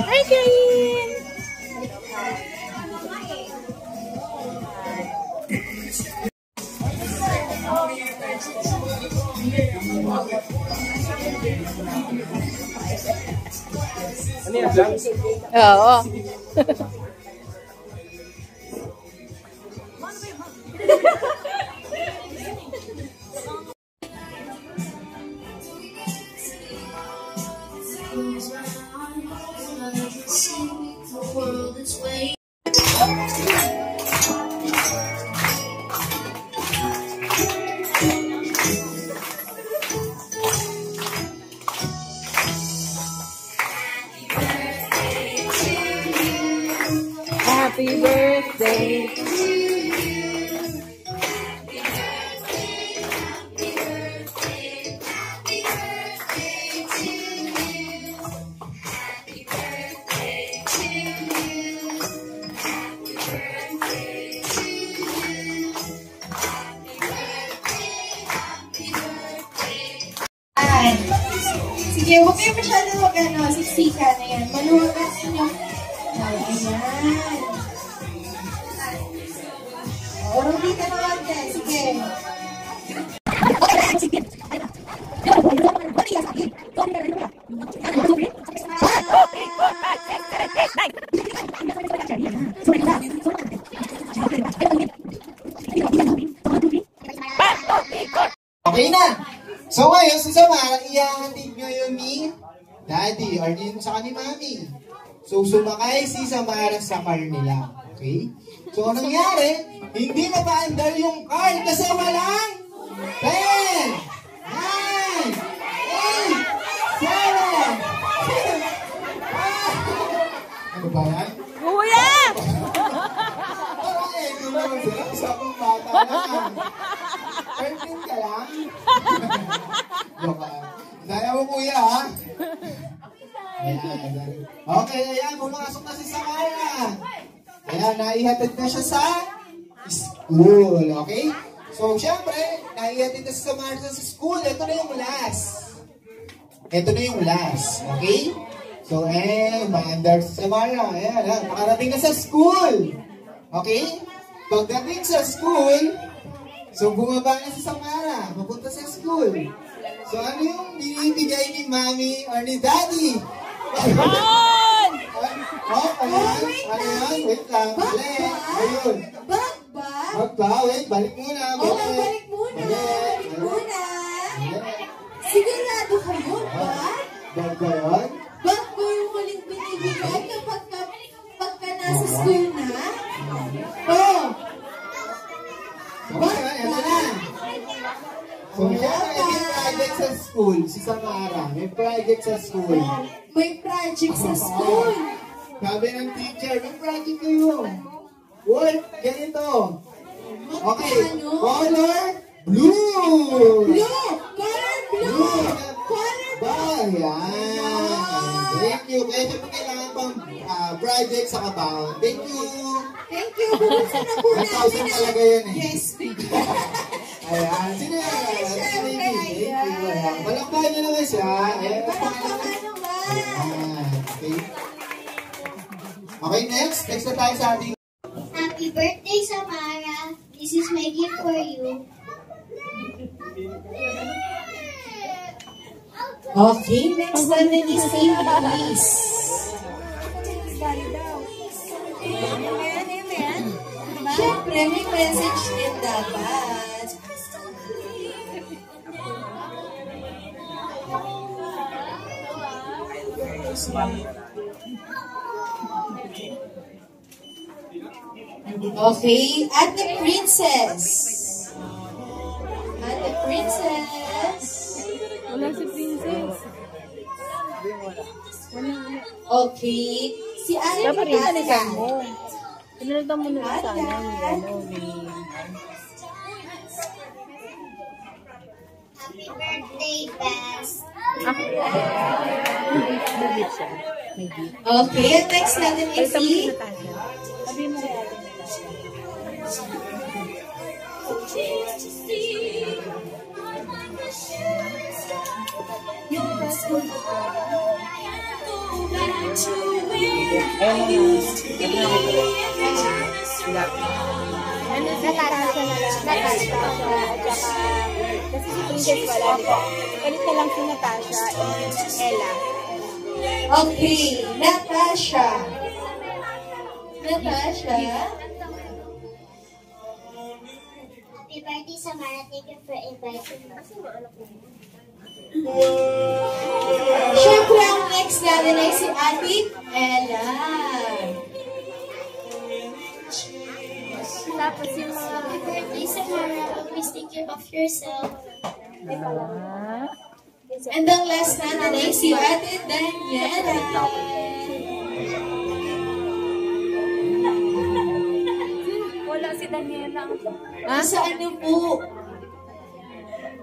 Hi, Kain! Ano yan, vlog? Oo. Happy birthday to you. Happy birthday, happy birthday to you. Happy birthday to you. Happy birthday to you. Happy birthday, happy birthday. Sige, huwag kayo masyado siksikan na yan. Maluwagan ninyo. Ayan. Orong dito na konti. Sige. Okay na. So ngayon, si Samara, ihahatid nyo yun ni Daddy or din sa ni Mami. So, sumakay si Samara sa car nila. Okay? So, anong nangyari? Hindi na ba-andar yung car kasi walang 10, 9, 8, 7, 6, 5. Ano ba yan? Kuya! Ay, hindi naman sila. Sa akong bata lang. 13 ka lang? Joke ka. Daya mo, kuya, ha? Ayan. Okay, ayan, pumasok na si Samara. Ayan, naihatid na siya sa school, okay? So, syempre, naihatid na si Samara sa school. Ito na yung last. Ito na yung last, okay? So, maandar si Samara. Ayan, makarating na sa school. Okay? Pagdating sa school, so bumaba na si Samara, mapunta sa school. So, ano yung binibigay ni Mami or ni Daddy? On! Ano yan? Wait lang. Ayun. Wait, balik muna. Balik muna. Sigurado kayo, bag? Bag ba yun? Bag ko yung huling binibigay pagka nasa school na? Oh! Okay, ito na. So, syempre, may project sa school. Si Samara, may project sa school. May project sa school. Sabi ng teacher, may project kayo. Work, ganito. Okay, color blue. Blue! Color blue! Color blue! Yan. Thank you. Kaya syempre kailangan pang project sa kabaon. Thank you. Thank you. Bubuksan na po namin. 1,000 talaga yun eh. Yes, Ayan. Sino yan? Thank you. Malakbahan nyo naman siya. Palakpakan naman. Okay. Okay, next. Next na tayo sa ating... Happy birthday, Samara. This is my gift for you. Okay, next naman is Luis. Siyempre, may message din dapat. Okay, Ate Princess. Ate Princess. Wala si Princess. Okay, si Ate Dapat rin Princess. nalitan mo. Pinalitan mo na sana ni Happy birthday, Bess. May gift siya. May gift. Okay, ang next natin ay Palitan mo si si Natasha. Sabi mo kay Ate Natasha. Ano si Natasha na lang? Natasha at saka kasi si Princess wala, di ba? Palit na lang si Natasha and Ella. Okay, Natasha. Natasha. Happy birthday, Samara. Thank you for inviting me. Siyempre, ang next natin ay si Ate Ella. Tapos yung mga happy birthday, Samara. Always think of yourself. And ang last natin ay si Ate Daniela. Wala si Daniela. Sa ano po?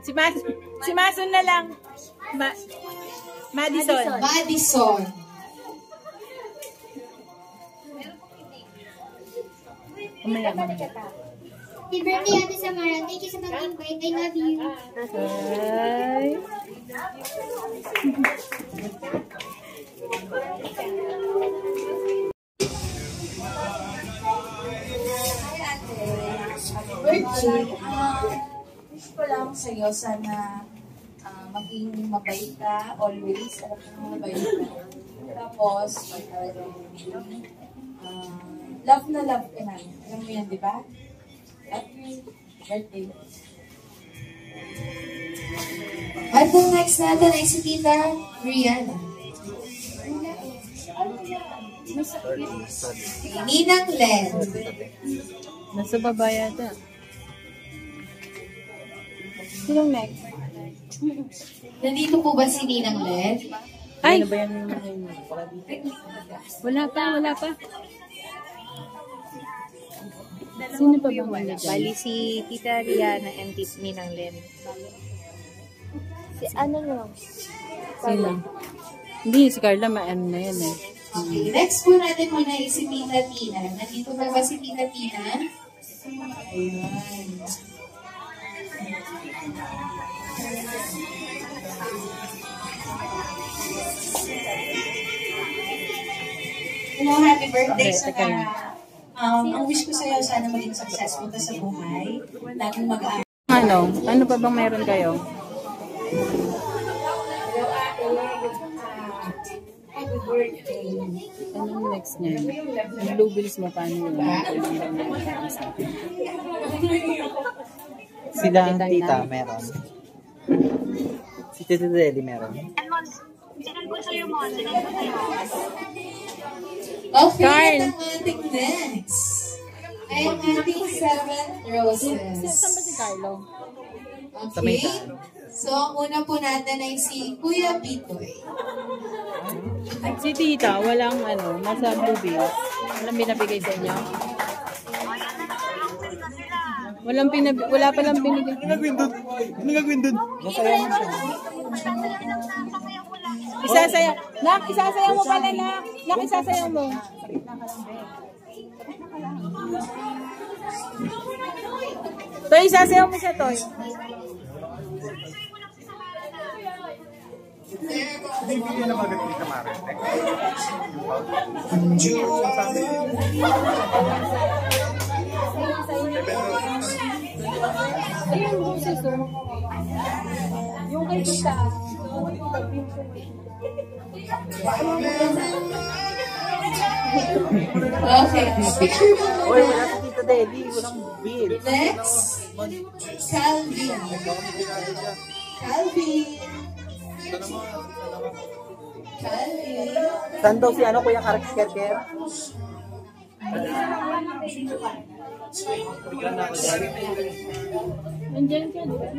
Si Mason na lang. Madison. Madison. Happy birthday, Ate Samara. Thank you sa pag-invite. I love you. Ay. Birthday, wish ko lang sa'yo, sana maging mabait ka, always, alam ko mabait ka. Tapos, love na love ka na. Alam mo yan, di ba? Happy birthday. At ang next natin ay si Tita Rihanna. Ninang Len. Nasa baba yata. Sinong next? Nandito po ba si Ninang Len? Ay! Ano ba yan? Wala pa. Sino pa ba wala dyan? Bali si Tita Rihanna and Ninang Len. Si ano nyo? Sino? Hindi, si Carla ma-ano na yan eh. Okay, next po natin muna ay si Tita Tina. Nandito ba si Tita Tina? Ayan. Hello, happy birthday sa ang wish ko sa'yo, sana maging successful ka sa buhay. Laging mag-aaral. Ano pa bang meron kayo? Happy birthday. Anong next niya? Yung blue bills mo, paano yun? Sila ang tita, meron. Si Tita Deli, meron. Okay, Carl. at ang ating next ay ang ating 7 roses. Saan ba si Carlo? Okay? So, ang una po natin ay si Kuya Pitoy. Si Tita, walang nasa blue bills. Walang binabigay sa inyo? Wala palang binigay. Ano gagawin dun? Masaya mo siya. Isasayaw. Nak, isasayaw mo pala na. Nak, isasayaw mo. Toy, isasayaw mo siya, Toy. Bibigyan na maganda ni Kamara. Ayun, boses, oh. Yung kay Tita. Okay, picture mo Uy, muna. wala si Tita Deli. Walang bill. Next, Calvin. Calvin. Saan daw si Kuya Karaksker? Nandiyan ka, di ba? Nandiyan ka, di ba?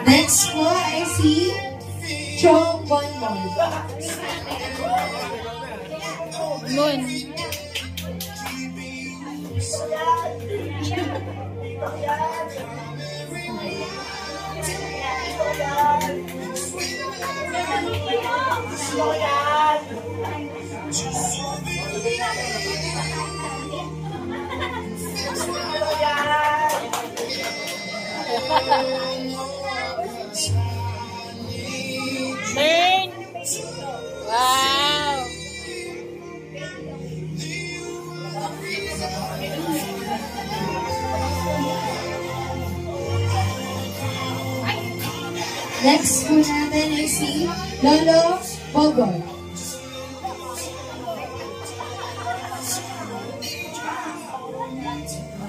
Next po, I see Chong Bon Bon. Moon. Turn. Wow. Next po natin ay si Lolo Bogor.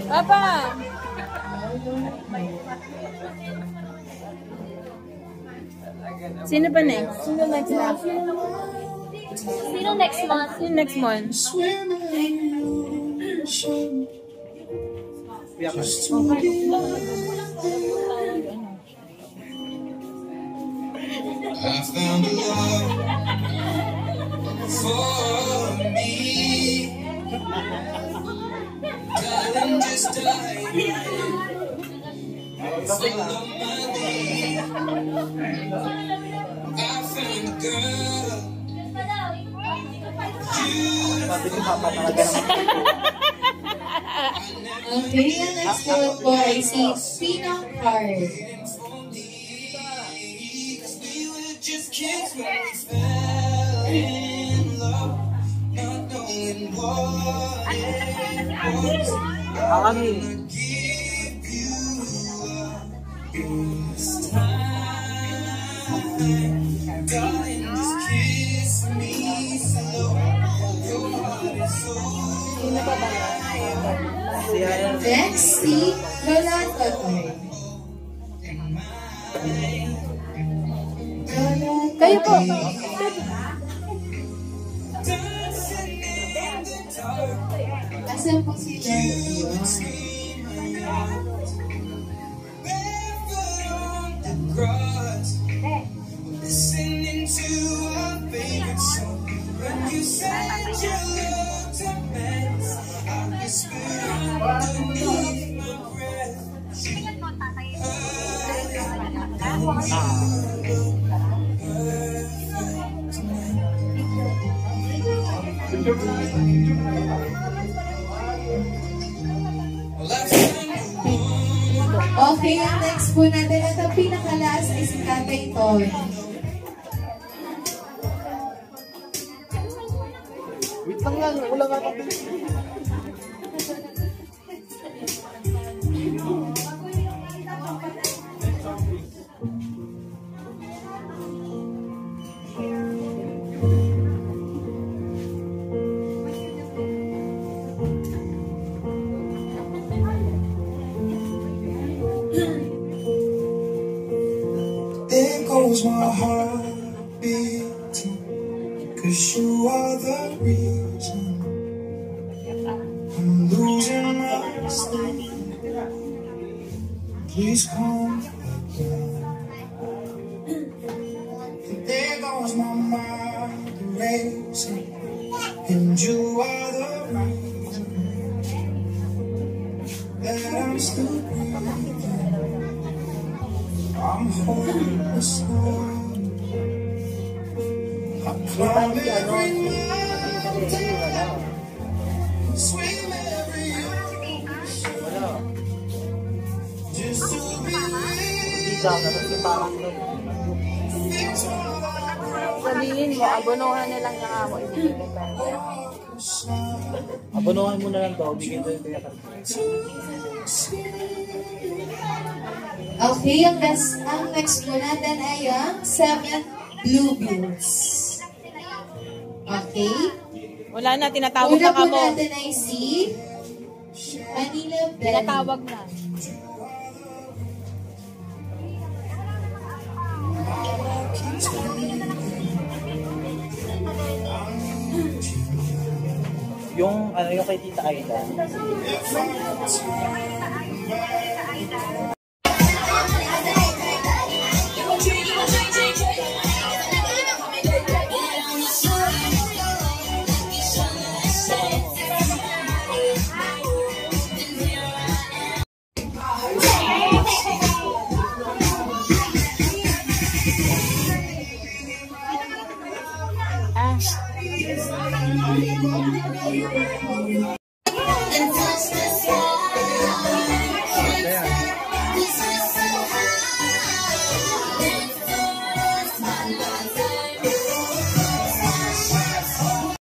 Papa. Sino pa next? Sino next month? Sino next month? Sino next month? I found a love for me. Darling, just dive follow my lead. I found a girl. Okay, and next po ay si Pinong Card. Just kids when we fell in love, not knowing what it was. I wanna give you this time, darling. Just kiss me slow. Your heart is so. Next, si Lola Totoy. Kayo po. Asan po si Lola? Listening to our favorite song. When you said you looked a mess, I whispered underneath my breath. Okay, ang next po natin at ang pinakalas ay si Tatay Ton. Wait lang yan, wala nga pa. There goes my heart beating, 'cause you are the reason I'm losing my sleep. Please come back down. And there goes my mind racing, and you are the reason that I'm still breathing. I'm holding the storm. I climb every mountain, swim every ocean, just to be with you. Fix all my Sabihin mo, abonohan na lang niya mo ibigay ka. Abonohan mo na lang to. Bigyan ko yung pinaka. Okay, ang next mo natin ay ang 7 bluebills. Okay? Wala na, tinatawag Una na ka po mo. natin ay si Manila Bell. Tinatawag na. Yung kay Tita Aida.